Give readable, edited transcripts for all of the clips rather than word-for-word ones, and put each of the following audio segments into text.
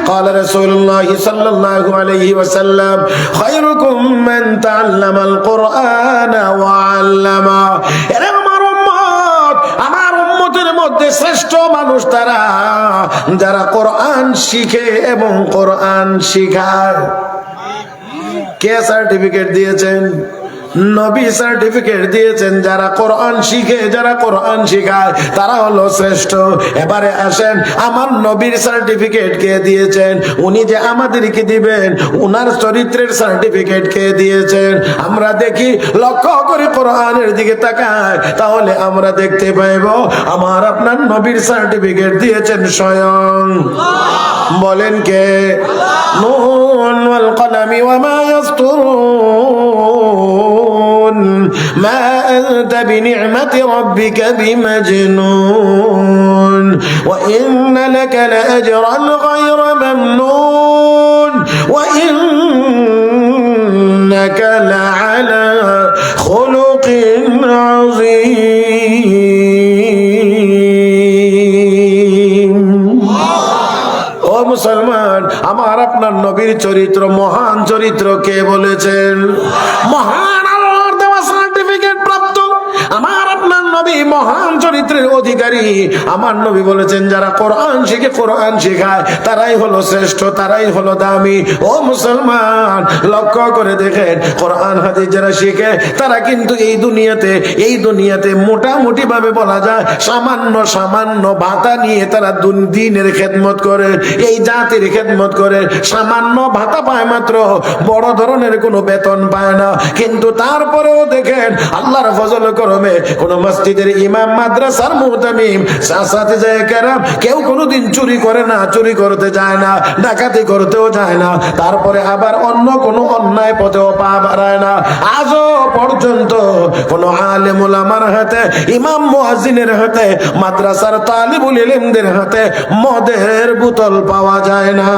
قال رسول الله صلى الله عليه وسلم خيركم من تعلم القرآن وعلمه। এরা আমার উম্মতের মধ্যে শ্রেষ্ঠ মানুষ তারা যারা কোরআন শিখে এবং কোরআন শিখায়। কে সার্টিফিকেট দিয়েছেন? নবী সার্টিফিকেট দিয়েছেন যারা কোরআন শিখে, যারা কোরআন শিখায় তারা হলো শ্রেষ্ঠ। এবারে আসেন, আমার নবীর সার্টিফিকেট কে দিয়েছেন? উনি যে আমাদেরকে দিবেন, উনার চরিত্রের সার্টিফিকেট কে দিয়েছেন? আমরা দেখি, লক্ষ্য করে কোরআনের দিকে তাকায়, তাহলে আমরা দেখতে পাইব আমার আপনার নবীর সার্টিফিকেট দিয়েছেন স্বয়ং। বলেন কে? নুন ওয়াল কলামি ওয়া মা ইয়াসতুরুন মা আনতা বিনি'মাতি রাব্বিকা বিমাজনুন ওয়া ইন্না লাকা লাআজরান গায়রা মামনুন ওয়া ইন্নাকা লাআলা খুলুকিন আযীম। ও মুসলমান, আমার আপনার নবীর চরিত্র মহান চরিত্র কে বলেছেন? মহান আল্লাহর দেওয়া সার্টিফিকেট প্রাপ্ত আমার আপনার নবী মহান চরিত্রের অধিকারী। আমার নবী বলেছেন যারা কোরআন শিখে, কোরআন শেখায় তারাই হলো শ্রেষ্ঠ, তারাই হলো দামি। ও মুসলমান, লক্ষ্য করে দেখেন, কোরআন হাদিস যারা শিখে তারা কিন্তু এই দুনিয়াতে মোটামুটি ভাবে বলা যায় সামান্য ভাতা নিয়ে তারা দিনের খেদমত করে, এই জাতির খেদমত করে। সামান্য ভাতা পায় মাত্র, বড় ধরনের কোনো বেতন পায় না। কিন্তু তারপরেও দেখেন আল্লাহর ফজল করমে কোন মসজিদের ইমাম, মাদ্রাসার মুহতামিম, সাথে যায় কেরাম কেউ কোনোদিন চুরি করে না, চুরি করতে যায় না, ডাকাতি করতেও যায় না। তারপরে আবার অন্য কোনো অন্যায় পথেও পা বাড়ায় না। আজও পর্যন্ত কোন আলেম ওলামার হাতে, ইমাম মুয়াজ্জিনের হাতে, মাদ্রাসার তালিবুল ইলমদের হাতে মদের বোতল পাওয়া যায় না।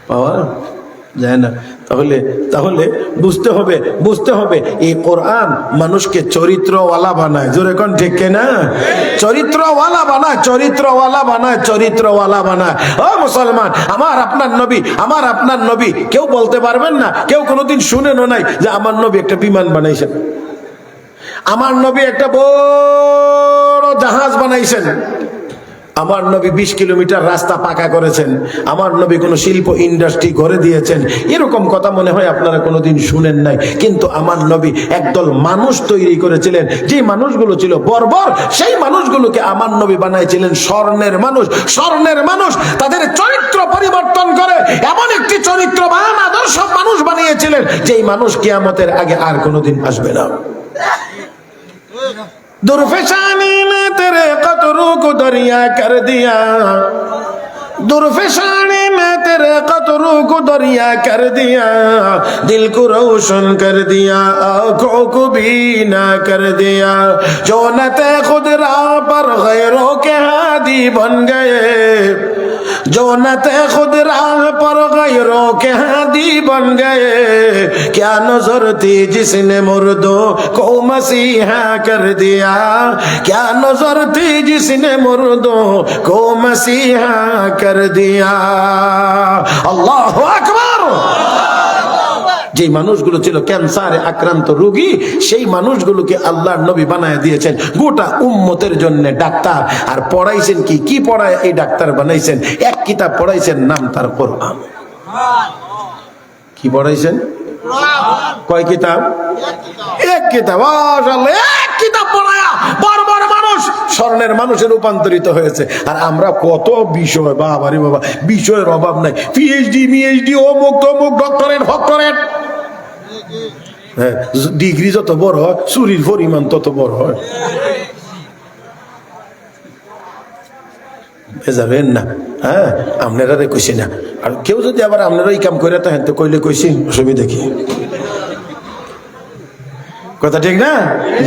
পাওয়া যায় না। তাহলে বুঝতে হবে এই কোরআন মানুষকে চরিত্রওয়ালা বানায়। জোরে কোন ঠিক না? চরিত্রওয়ালা বানায়। ও মুসলমান, আমার আপনার নবী কেউ বলতে পারবেন না, কেউ কোনোদিন শুনেনও নাই যে আমার নবী একটা বিমান বানাইছেন, আমার নবী একটা বড় জাহাজ বানাইছেন, আমার নবী 20 কিলোমিটার রাস্তা পাকা করেছেন, আমার নবী কোন শিল্প ইন্ডাস্ট্রি করে দিয়েছেন। এরকম কথা মনে হয় আপনারা কোনোদিন শুনেন নাই। কিন্তু আমার নবী একদল মানুষ তৈরি করেছিলেন, যে মানুষগুলো ছিল বর্বর, সেই মানুষগুলোকে আমার নবী বানাইছিলেন স্বর্ণের মানুষ। তাদের চরিত্র পরিবর্তন করে এমন একটি চরিত্রবান আদর্শ মানুষ বানিয়েছিলেন, যেই মানুষ কিয়ামতের আগে আর কোনোদিন আসবে না। दुर्फेशानी ने तेरे कतरों को दरिया कर दिया, दुर्फेशानी में तेरे कतरों को दरिया कर दिया, दिल को रोशन कर दिया, आंखों को बीना कर दिया, जो न ते खुद राह पर गैरों के हादी बन गए, जो न ते खुद राह पर गैरों के हादी बन गए, क्या नजर थी जिसने मुर्दों को मसीहा कर दिया, क्या नजर थी जिसने मुर्दों को मसीहा कर दिया। अल्लाहु আকবার। যে মানুষগুলো ছিল ক্যান্সারে আক্রান্ত রোগী, সেই মানুষগুলোকে আল্লাহর নবী বানায় দিয়েছেন গোটা উম্মতের জন্য ডাক্তার। আর পড়াইছেন কি পড়ায় এই ডাক্তার বানাইছেন? এক কিতাব পড়াইছেন, নাম তার কোরআন। কি পড়াইছেন? কয় কিতাব? এক কিতাব। মাশাআল্লাহ, এক কিতাব পড়ায়া বড় মানুষ স্বর্ণের মানুষে রূপান্তরিত হয়েছে। আর আমরা কত বিষয়, বাবারে বাবা, বিষয়ের অভাব নাই। পিএইচডি অমুক তমুক ডক্টরেট হ্যাঁ, ডিগ্রি যত বড় হয় চুরির পরিমাণ তত বড় হয়। যাবেন না, হ্যাঁ, আপনারা কইছি না। আর কেউ যদি আবার আপনারা এই কাম করে থাকেন তো কইলে কইছি, অসুবিধা কি? কথা ঠিক না?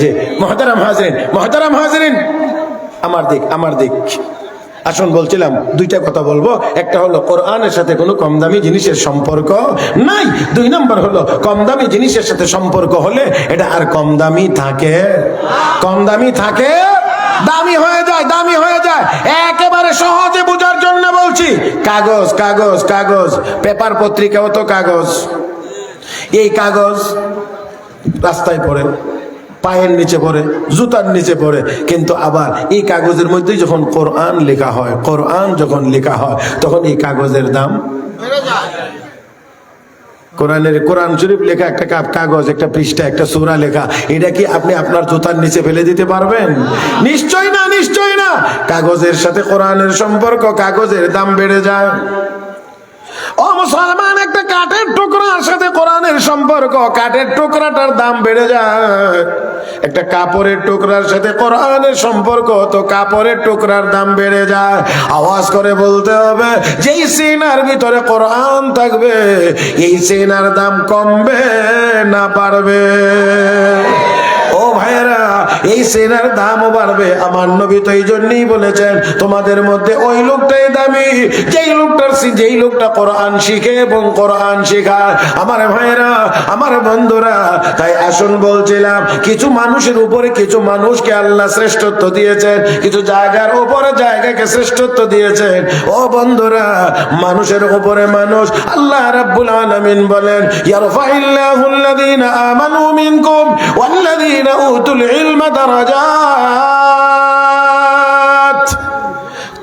জি, মুহতারাম হাজরিন, আমার দিক আসুন। বলছিলাম দুইটা কথা বলবো। একটা হলো কোরআনের সাথে কোনো কম দামি জিনিসের সম্পর্ক নাই। 2 নম্বর হলো কম দামি জিনিসের সাথে সম্পর্ক হলে এটা আর কম দামি থাকে দামি হয়ে যায়, দামি হয়ে যায়। একেবারে সহজে বোঝার জন্য বলছি, কাগজ কাগজ কাগজ, পেপার পত্রিকাও তো কাগজ। এই কাগজ রাস্তায় পড়ে, পায়ের নিচে পড়ে, জুতার নিচে পড়ে, কিন্তু আবার এই কাগজের মধ্যে যখন কোরআন লেখা হয়, কোরআন যখন লেখা হয়, তখন এই কাগজের দাম বেড়ে যায়। কোরআন শরীফ লেখা একটা কাগজ, একটা পৃষ্ঠা, একটা সূরা লেখা, এটা কি আপনি আপনার জুতার নিচে ফেলে দিতে পারবেন? নিশ্চয় না, নিশ্চয় না। কাগজের সাথে কোরআনের সম্পর্ক, কাগজের দাম বেড়ে যায়। ও মুসলমান, একটা কাঠের টুকরার সাথে কোরআনের সম্পর্ক, কাঠের টুকরাটার দাম বেড়ে যায়। একটা কাপড়ের টুকরার সাথে কোরআনের সম্পর্ক, তো কাপড়ের টুকরার দাম বেড়ে যায়। আওয়াজ করে বলতে হবে, যেই সিনার ভিতরে কোরআন থাকবে, এই সিনার দাম কমবে না বাড়বে? ও ভাইরা, এই সিনার দামও বাড়বে। আমার নবী তো এই জন্যই বলেছেন, তোমাদের মধ্যে ওই লোকটাই দামি যেই লোকটা কোরআন শিখে এবং কোরআন শেখায়। আমার ভাইরা, আমার বন্ধুরা, তাই আসুন বলছিলাম, কিছু মানুষের উপরে কিছু মানুষকে আল্লাহ শ্রেষ্ঠত্ব দিয়েছেন, কিছু জায়গার উপরে জায়গাকে শ্রেষ্ঠত্ব দিয়েছেন। ও বন্ধুরা, মানুষের উপরে মানুষ, আল্লাহ রাব্বুল আলামিন বলেন, ইয়ারফাইল্লাহুল্লাযীনা আমানু মিনকুম ওয়াল্লাযীনা উতুল ইলমা দারাজাত।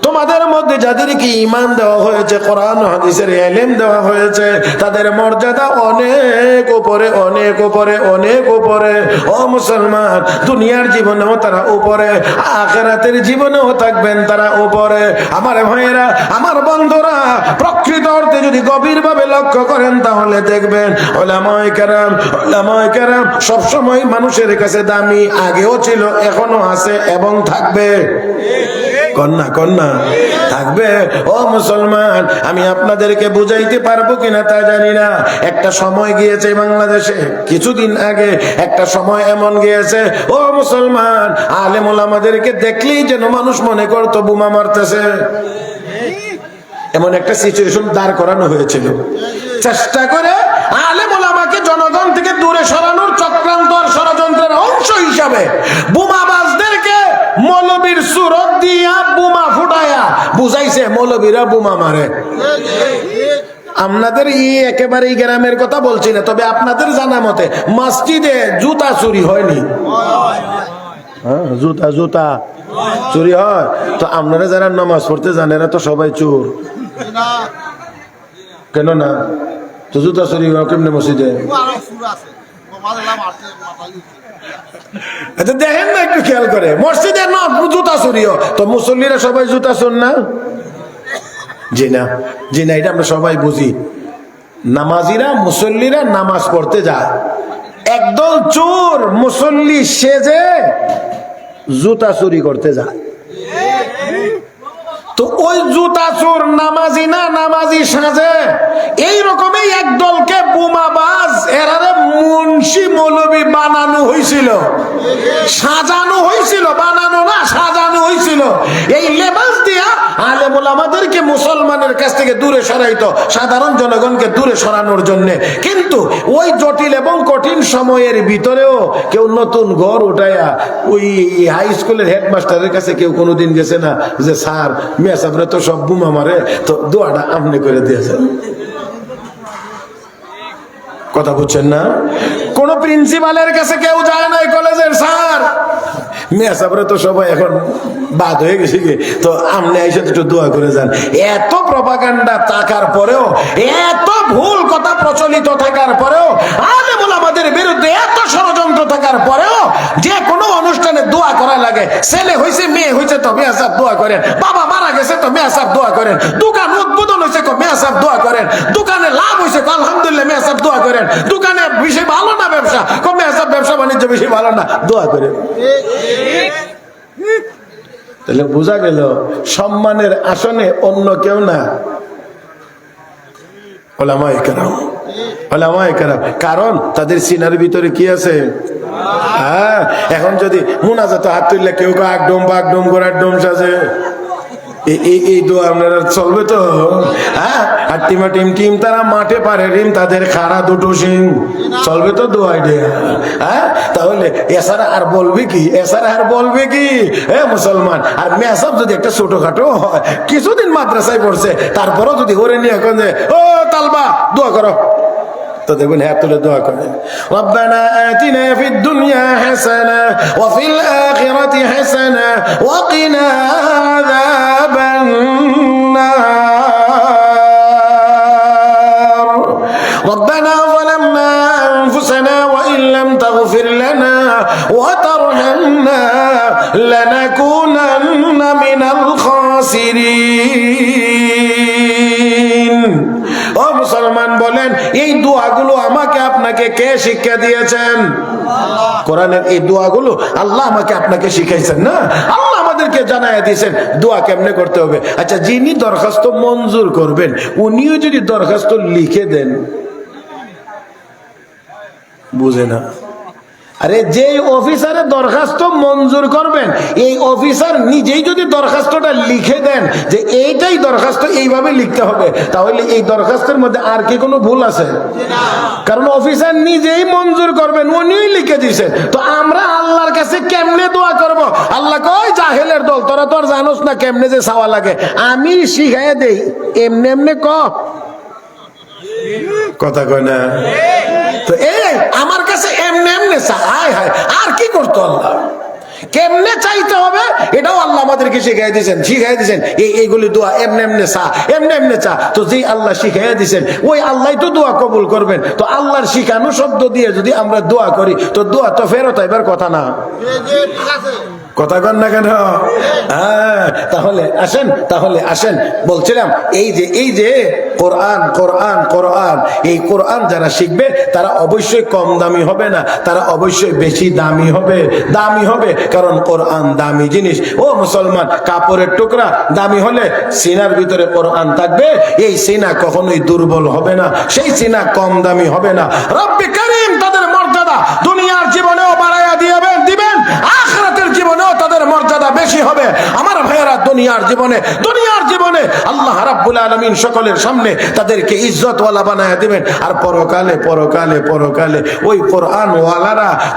তোমাদের মধ্যে যাদেরকে ঈমান দেওয়া হয়েছে, কোরআন হাদিসের ইলম দেওয়া হয়েছে, তাদের মর্যাদা অনেক উপরে, অনেক উপরে, অনেক উপরে। ও মুসলমান, দুনিয়ার জীবনেও তারা উপরে, আখিরাতের জীবনেও থাকবেন তারা উপরে। আমার ভাইয়েরা, আমার বন্ধুরা, প্রকৃত অর্থে যদি গভীরভাবে লক্ষ্য করেন, তাহলে দেখবেন উলামায়ে কেরাম সব সময় মানুষের কাছে দামি, আগেও ছিল, এখনো আছে এবং থাকবে। কন্যা কন্যা থাকবে। ও মুসলমান, আমি আপনাদেরকে বুঝাইতে পারবো কিনা তা জানি না। একটা সময় গিয়েছে বাংলাদেশে, কিছুদিন আগে একটা সময় এমন গিয়েছে, ও মুসলমান, আলেম ওলামাদেরকে দেখলেই যেন মানুষ মনে করতো বোমা মারতেছে। এমন একটা সিচুয়েশন দাঁড় করানো হয়েছিল। চেষ্টা করে আলেম ওলামাকে জনগণ থেকে দূরে সরানোর চক্রান্ত আর ষড়যন্ত্রের অংশ হিসাবে বোমাবাজদেরকে মৌলবীর সুরত দিয়া বোমা ফুটায়া বুঝাইছে মৌলবীরা বোমা মারে। আপনাদের একেবারে গ্রামের কথা বলছি না, তবে আপনাদের জানা মতে মসজিদে জুতা চুরি হয়নি? জুতা চুরি হয়। তো আপনারা যারা নামাজ পড়তে জানে না, তো সবাই চোর কেন না? তো জুতা চুরি হয় কেমনে মসজিদে? দেখেন না, একটু খেয়াল করে, মসজিদে না জুতা চুরিও, তো মুসল্লিরা সবাই জুতা চোর না? জি না, জি না, এটা আমরা সবাই বুঝি। নামাজিরা, মুসল্লিরা নামাজ পড়তে যায়, একদল চোর মুসল্লি সেজে জুতা চুরি করতে যায়। তো ওই জুতা চোর নামাজি না, নামাজি সাজে। এই রকমই একদলকে বোমাবাজ, এরারে মুন্সি মৌলবী বানানো হয়েছিল, সাজানো হয়েছিল, বানানো না সাজানো হয়েছিল। এই লেবাস দিয়া আলেম ওলামাদেরকে মুসলমানের কাছ থেকে দূরে সরাইতো, সাধারণ জনগণকে দূরে সরানোর জন্য। কিন্তু ওই জটিল এবং কঠিন সময়ের ভিতরেও কেউ নতুন ঘর উঠাইয়া ওই হাই স্কুলের হেডমাস্টারের কাছে কেউ কোনোদিন গেছে না যে স্যার মিয়া সাহেবরা তো সব বোমা মারে, তো দোয়াটা আপনি করে দিয়েছেন? কথা বুঝছেন না? কোন প্রিন্সিপালের কাছে কেউ যায় না কলেজের, স্যার মিয়া সাহেবরা তো সবাই এখন বাদ হয়ে গেছে, তো আপনি এসে একটু দোয়া করে যান। এত প্রপাগান্ডা থাকার পরেও, এত ভুল কথা প্রচলিত থাকার পরেও, আলেম ওলামাদের বিরুদ্ধে এত ষড়যন্ত্র থাকার পরেও, যে কোনো অনুষ্ঠানে দোয়া করা লাগে। ছেলে হয়েছে, মেয়ে হয়েছে, তো মিয়া সাহেব দোয়া করেন। বাবা মারা গেছে, তো মিয়া সাহেব দোয়া করেন। দোকান উদ্বোধন হয়েছে, মিয়া সাহেব দোয়া করেন। দোকানে লাভ হয়েছে, আলহামদুলিল্লাহ, মিয়া সাহেব দোয়া করেন। দোকানে বেশি ভালো না ব্যবসা, মিয়া সাহেব ব্যবসা বাণিজ্য বেশি ভালো না, দোয়া করেন। তাহলে বোঝা গেল সম্মানের আসনে অন্য কেউ না, ওলামায়ে কেরাম, ওলামায়ে কেরাম। কারণ তাদের সিনার ভিতরে কি আছে? হ্যাঁ, এখন যদি মুনাজাতে হাত তুললে কেউ একদম বাগডম গোড়ার ডোম সাজে, এই দোয়া আপনারা চলবে তো? হ্যাঁ, আর টিম তারা মাঠে পারে রিম তাদের খাড়া দুটো সিং চলবে তো দোয়া দেয়া? হ্যাঁ, তাহলে এছাড়া আর বলবে কি? হ্যাঁ মুসলমান, আর মেসাব যদি একটা ছোটখাটো হয়, কিছুদিন মাদ্রাসায় পড়ছে, তারপরও যদি ওরে নিয়ে এখন ও তালবা দোয়া করো, তো দেখবেন হ্যাঁ তুলে দোয়া করে, রব্বানা আতিনা ফিদ দুনিয়া হাসানা ওয়া ফিল আখিরাতি হাসানা ওয়া কিনা আযাবান নার, রব্বানা যালামনা আনফুসানা ওয়া ইন লাম তাগফির লানা ওয়া তারহামনা লানাকুনান্না মিনাল খাসিরিন। ও মুসলমান বলেন, এই দোয়াগুলো আমাকে আপনাকে কে শিক্ষা দিয়েছেন? কোরআনের এই দোয়াগুলো আল্লাহ আমাকে আপনাকে শিখাইছেন না? আল্লাহ আমাদেরকে জানায় দিয়েছেন দোয়া কেমনে করতে হবে। আচ্ছা, যিনি দরখাস্ত মঞ্জুর করবেন উনিও যদি দরখাস্ত লিখে দেন, বুঝে না? আরে যে অফিসারে দরখাস্ত মঞ্জুর করবেন এই অফিসার নিজেই যদি দরখাস্তটা লিখে দেন যে এইটাই দরখাস্ত, এইভাবে লিখতে হবে, তাহলে এই দরখাস্তের মধ্যে আর কি কোনো ভুল আছে? কারণ অফিসার নিজেই মঞ্জুর করবেন, উনিই লিখে দিয়েছেন। তো আমরা আল্লাহর কাছে কেমনে দোয়া করব? আল্লাহ কয়, জাহেলের দল, তোরা তো আর জানোস না কেমনে যে চাওয়া লাগে, আমি শিখাইয়া দেই, এমনি এমনি কথা কয় না? তো এই আমার কাছে এমনি এমনি হায় হায়, আর কি করতো আল্লাহ? কেমনে চাইতে হবে এটাও আল্লাহ আমাদেরকে শিখাই দিয়েছেন। এইগুলি দোয়া এমনি এমনি চা। তো যেই আল্লাহ শিখাই দিয়েছেন ওই আল্লাহ তো দোয়া কবুল করবেন। তো আল্লাহর শিখানো শব্দ দিয়ে যদি আমরা দোয়া করি তো দোয়া তো ফেরত এবার কথা না, কথা কন না কেন? হ্যাঁ, তাহলে আসেন বলছিলাম এই যে কোরআন এই কোরআন যারা শিখবে তারা অবশ্যই কম দামি হবে না, তারা অবশ্যই বেশি দামি হবে, কারণ কোরআন দামি জিনিস। ও মুসলমান, কাপড়ের টুকরা দামি হলে সিনার ভিতরে কোরআন থাকবে, এই সিনা কখনোই দুর্বল হবে না, সেই সিনা কম দামি হবে না। রব্বি কারীম তাদের মর্যাদা দুনিয়ার জীবনেও বাড়াইয়া দিবেন, আখিরাতের জীবনেও তাদের মর্যাদা বেশি হবে। আমার ভাইয়েরা, দুনিয়ার জীবনে আল্লাহ রাব্বুল আলামিন সকলের সামনে তাদেরকে ইজ্জতওয়ালা বানায়া দিবেন, আর পরকালে ওই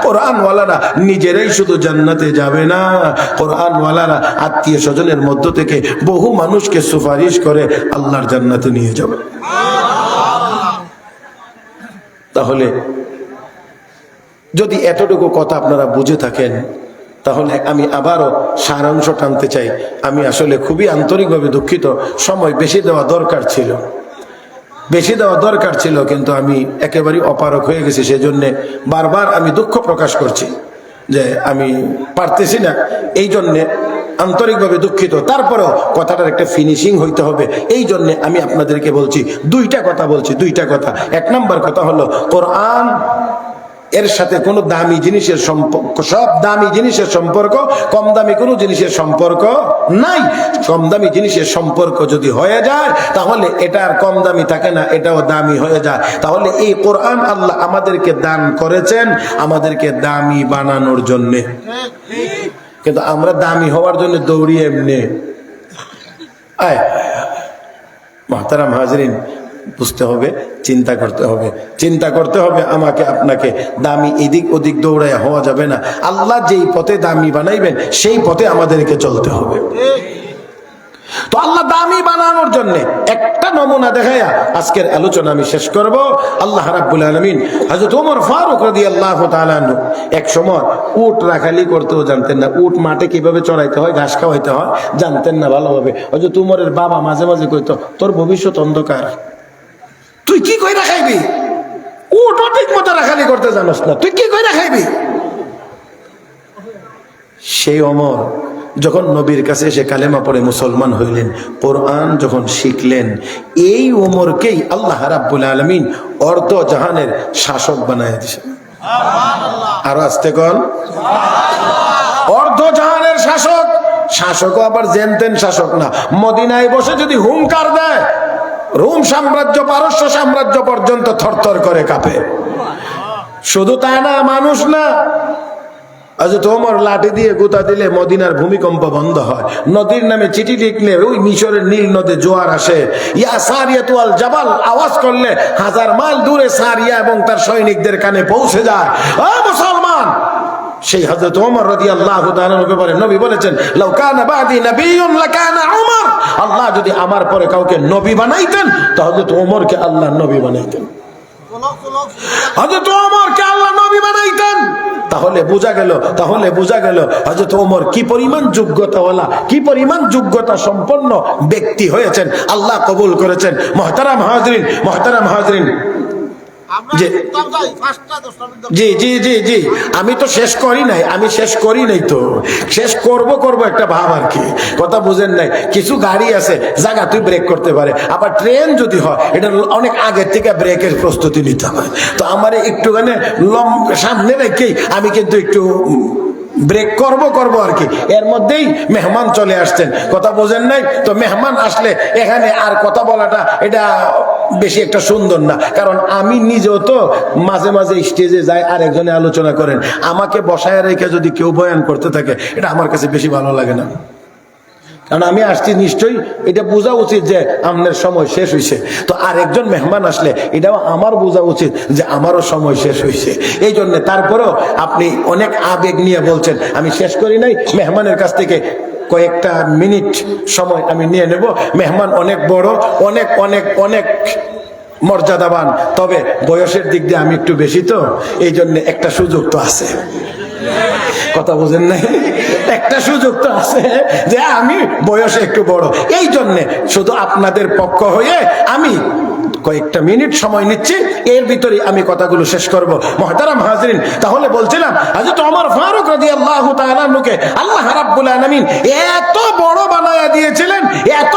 কোরআনওয়ালারা নিজেরাই শুধু জান্নাতে যাবে না, কোরআনওয়ালারা আত্মীয় স্বজনের মধ্য থেকে বহু মানুষকে সুপারিশ করে আল্লাহর জান্নাতে নিয়ে যাবে। তাহলে যদি এতটুকু কথা আপনারা বুঝে থাকেন, তাহলে আমি আবারও সারাংশ টানতে চাই। আমি আসলে খুবই আন্তরিকভাবে দুঃখিত, সময় বেশি দেওয়া দরকার ছিল, কিন্তু আমি একেবারেই অপারক হয়ে গেছি, সেজন্যে বারবার আমি দুঃখ প্রকাশ করছি যে আমি পারতেছি না, এই জন্যে আন্তরিকভাবে দুঃখিত। তারপরেও কথাটার একটা ফিনিশিং হইতে হবে, এই জন্যে আমি আপনাদেরকে বলছি দুইটা কথা। এক নম্বর কথা হলো, কোরআন এর সাথে কোনো দামি জিনিসের সম্পর্ক, সব দামি জিনিসের সম্পর্ক, কম দামি কোনো জিনিসের সম্পর্ক নাই। কম দামি জিনিসের সম্পর্ক যদি হয়ে যায় তাহলে এটা আর কম দামি থাকে না, এটাও দামি হয়ে যায়। তাহলে এই কোরআন আল্লাহ আমাদেরকে দান করেছেন আমাদেরকে দামি বানানোর জন্যে, কিন্তু আমরা দামি হওয়ার জন্য দৌড়ি এমনি। মুহতারাম হাজরিন, বুঝতে হবে, চিন্তা করতে হবে আমাকে আপনাকে। দামি এদিক ওদিক দৌড়ায় হওয়া যাবে না। আল্লাহ যেই পথে দামি বানাইবেন সেই পথে আমাদেরকে চলতে হবে। তো আল্লাহ দামি বানানোর জন্য একটা নমুনা দেখায়া আজকের আলোচনা আমি শেষ করব। আল্লাহ রাব্বুল আলামিন হযরত ওমর ফারুক রাদিয়াল্লাহু তাআলা আনহু এক সময় উট রাখালি করতেও জানতেন না, উট মাঠে কিভাবে চড়াইতে হয়, ঘাস খাওয়াইতে হয় জানতেন না ভালোভাবে। হযরত ওমরের বাবা মাঝে মাঝে কইতো, তোর ভবিষ্যৎ অন্ধকার, তুই কি কইরা খাইবি? উট ঠিক মতো রাখালি করতে জানোস না, তুই কি কইরা খাইবি? সেই ওমর যখন নবীর কাছে এসে কালেমা পড়ে মুসলমান হইলেন, কোরআন যখন শিখলেন, এই ওমরকেই আল্লাহ রাব্বুল আলামিন অর্ধ জাহানের শাসক বানায় দিয়েছেন। আরো আস্তে কোন, অর্ধ জাহানের শাসকও আবার জেনতেন শাসক না। মদিনায় বসে যদি হুঙ্কার দেয়, রোম সাম্রাজ্য পারস্য সাম্রাজ্য পর্যন্ত থরথর করে কাঁপে। শুধু তা না, মানুষ না, হযরত ওমর লাঠি দিয়ে গুতা দিলে মদিনার ভূমিকম্প বন্ধ হয়, নদীর নামে চিঠি লিখলে ওই মিশরের নীল নদে জোয়ার আসে, ইয়া সারিয়াতু আল জাবাল আওয়াজ করলে 1000 মাইল দূরে সারিয়া এবং তার সৈনিকদের কানে পৌঁছে যায়। ও মুসলমান, সেই হযরত ওমর রাদিয়াল্লাহু তাআলা কে বলে, নবী বলেছেন লাউ কানা বাদি নবিয়্যুন লাকানা ওমর, আল্লাহ যদি আমার পরে কাউকে নবী বানাইতেন তো হযরত ওমরকে আল্লাহ নবী বানাইতেন, হযরত ওমরকে আল্লাহ নবী বানাইতেন। তাহলে বোঝা গেল হযরত ওমর কি পরিমাণ যোগ্যতাওয়ালা, কি পরিমাণ যোগ্যতা সম্পন্ন ব্যক্তি হয়েছেন, আল্লাহ কবুল করেছেন। মুহতারাম হাজরিন, জি জি জি জি, আমি তো শেষ করি নাই, তো শেষ করব একটা ভাব আর কি, কথা বুঝেন নাই। কিছু গাড়ি আছে জায়গা তুই ব্রেক করতে পারে, আবার ট্রেন যদি হয় এটা অনেক আগের থেকে ব্রেকের প্রস্তুতি নিতে হয়। তো আমার একটুখানি সামনে রেখেই আমি কিন্তু একটু ব্রেক করব আর কি। এর মধ্যেই মেহমান চলে আসছেন, কথা বোঝেন নাই তো। মেহমান আসলে এখানে আর কথা বলাটা এটা বেশি একটা সুন্দর না, কারণ আমি নিজেও তো মাঝে মাঝে স্টেজে যাই আর একজনে আলোচনা করেন, আমাকে বসায় রেখে যদি কেউ বয়ান করতে থাকে এটা আমার কাছে বেশি ভালো লাগে না। কারণ আমি আসছি নিশ্চয়ই এটা বোঝা উচিত যে আপনার সময় শেষ হয়েছে, তো আর একজন মেহমান আসলে এটাও আমার বোঝা উচিত যে আমারও সময় শেষ হয়েছে। এই জন্য তারপরেও আপনি অনেক আবেগ নিয়ে বলছেন, আমি শেষ করি নাই, মেহমানের কাছ থেকে কয়েকটা মিনিট সময় আমি নিয়ে নেব। মেহমান অনেক বড়, অনেক অনেক অনেক মর্যাদাবান, তবে বয়সের দিক দিয়ে আমি একটু বেশি, তো এই জন্য একটা সুযোগ তো আছে, কথা বুঝেন নাই, একটা সুযোগ তো আছে যে আমি বয়সে একটু বড়। এই জন্যে শুধু আপনাদের পক্ষ হয়ে আমি কয়েকটা মিনিট সময় নিচ্ছি, এর ভিতরে আমি কথাগুলো শেষ করব। মুহতারাম হাজরিন, তাহলে বলছিলাম হযরত ওমর ফারুক রাদিয়াল্লাহু তাআলা আনহুকে আল্লাহ রাব্বুল আলামিন এত বড় বানায়া দিয়েছিলেন, এত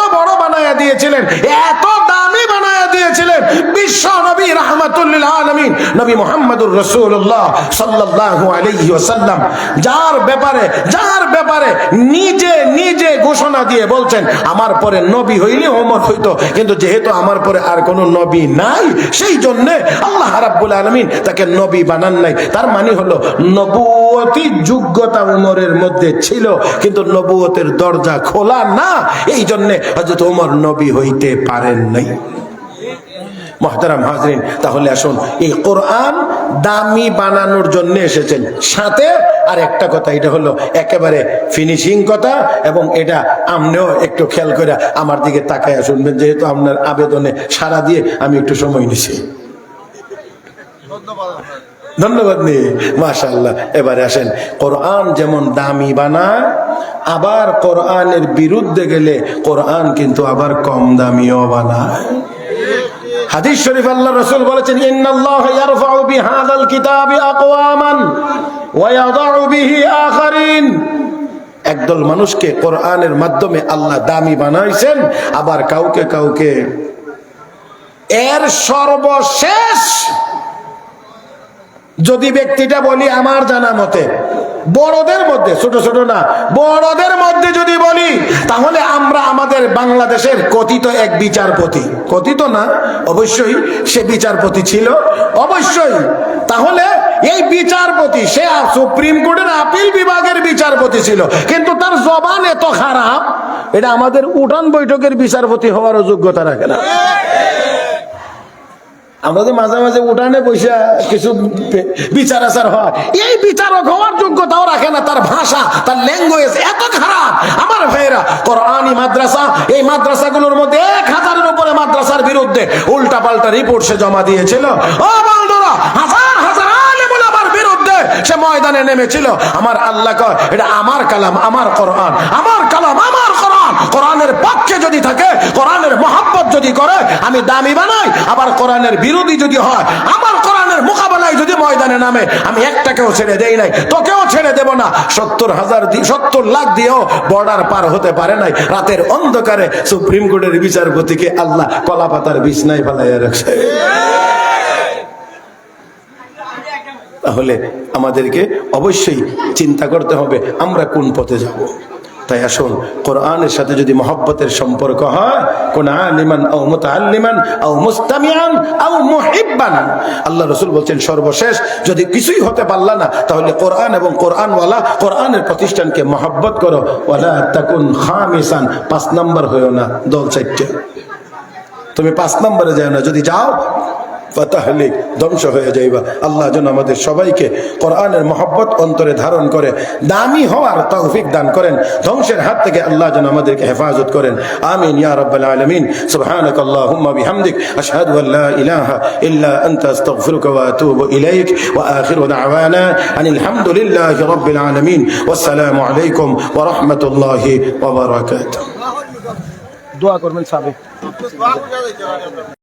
দামি বানায়া দিয়েছিলেন, বিশ্ব নবী রাহমাতুল লিল আলামিন নবী মুহাম্মদুর রাসূলুল্লাহ সাল্লাল্লাহু আলাইহি ওয়াসাল্লাম যার ব্যাপারে নিজে ঘোষণা দিয়ে বলছেন আমার পরে নবী হইলে ওমর হইতো, কিন্তু যেহেতু আমার পরে আর কোনো নবী নাই সেই জন্য আল্লাহ রাব্বুল আলামিন তাকে নবী বানান নাই। তার মানে হলো নবুয়তি যোগ্যতা ওমরের মধ্যে ছিল, কিন্তু নবুয়তের দরজা খোলা না, এই জন্য হযরত ওমর নবী হইতে পারেন নাই। মুহতারাম হাজরিন, তাহলে আসুন এই কোরআন দামি বানানোর জন্য এসেছেন, সাথে আর একটা কথা, এটা হলো একেবারে ফিনিশিং কথা, এবং এটা আপনিও একটু খেয়াল করে আমার দিকে তাকায় শুনবেন, যেহেতু আপনার আবেদনে সাড়া দিয়ে আমি একটু সময় নিছি। ধন্যবাদ নেই, মাশাআল্লাহ। এবারে আসেন, কোরআন যেমন দামি বানায়, আবার কোরআনের বিরুদ্ধে গেলে কোরআন কিন্তু আবার কম দামিও বানায়। হাদিস শরীফ আল্লাহ রাসূল বলেছেন, ইন্নাল্লাহা ইয়ারফাউ বিহাযাল কিতাবি আকওয়ামান ওয়া ইয়াদাউ বিহি আখারিন। একদল মানুষকে কোরআনের মাধ্যমে আল্লাহ দামি বানাইছেন, আবার কাউকে এর সর্বশেষ যদি ব্যক্তিটা বলি আমার জানা মতে বড়দের মধ্যে, ছোট না, বড়দের মধ্যে যদি বলি, তাহলে আমরা আমাদের বাংলাদেশের কথিত এক বিচারপতি, কথিত না অবশ্যই সে বিচারপতি ছিল, অবশ্যই, তাহলে এই বিচারপতি সে সুপ্রিম কোর্টের আপিল বিভাগের বিচারপতি ছিল, কিন্তু তার জবান এত খারাপ, এটা আমাদের উঠান বৈঠকের বিচারপতি হওয়ারও যোগ্যতা রাখে না। আমাদের মাঝে মাঝে উঠানে বসে কিছু বিচার আচার হয়, এই বিচারক হওয়ার যোগ্যতাও রাখে না, তার ভাষা, তার ল্যাঙ্গুয়েজ এত খারাপ। আমার ভাইরা, কোরআনী মাদ্রাসা, এই মাদ্রাসাগুলোর মধ্যে 1000-এর উপরে মাদ্রাসার বিরুদ্ধে উল্টা পাল্টা রিপোর্ট সে জমা দিয়েছিল। ও বন্ধুরা, হাজার আলেম ওলামার বিরুদ্ধে সে ময়দানে নেমেছিল। আমার আল্লাহ কয়, এটা আমার কালাম, আমার কোরআন, আমার কালাম, আমার কোরআন। কোরআনের পক্ষে যদি থাকে, কোরআনের মহব্বত যদি করে, আমি দামি বানাই। আবার কোরআনের বিরোধী যদি হয়, আমার কোরআনের মোকাবেলায় যদি ময়দানে নামে, আমি একটাকেও ছেড়ে দেই নাই, তোকেও ছেড়ে দেব না। 70 লাখ দিয়েও বর্ডার পার হতে পারে নাই। রাতের অন্ধকারে সুপ্রিম কোর্টের বিচারপতিকে আল্লাহ কলা পাতার বিছনায় ফেলাইয়া রাখছে। তাহলে আমাদেরকে অবশ্যই চিন্তা করতে হবে আমরা কোন পথে যাব। তাই আসুন কোরআনের সাথে যদি মহব্বতের সম্পর্ক হয়, কোন আলিমান আও মুতাআল্লিমান আও মুস্তামিআন আও মুহিব্বান, আল্লাহ রাসূল বলছেন সর্বশেষ যদি কিছুই হতে পারলা না তাহলে কোরআন এবং কোরআনওয়ালা কোরআনের প্রতিষ্ঠানকে মহব্বত করো। ওয়ালা তাকুন খামিসান, 5 নাম্বার হয়ো না, দল চারটে। তুমি 5 নম্বরে যাও না, যদি যাও ফাতাহলিক, ধ্বংস হয়ে যাইবা। আল্লাহ যেন আমাদের সবাইকে কোরআনের মহব্বত অন্তরে ধারণ করে দামি হওয়ার তৌফিক দান করেন, ধ্বংসের হাত থেকে আল্লাহ যেন আমাদেরকে হেফাজত করেন। আমিন ইয়া রাব্বাল আলামিন। সুবহানাকাল্লাহুম্মা বিহামদিক আশহাদু আল লা ইলাহা ইল্লা আনতা আস্তাগফিরুকা ওয়া আতুবু ইলাইক ওয়া আখিরু দাওয়ানা আনিল হামদুলিল্লাহি রাব্বিল আলামিন। ওয়াসসালামু আলাইকুম ওয়া রাহমাতুল্লাহি ওয়া বারাকাতুহু। দোয়া করবেন সাহেব।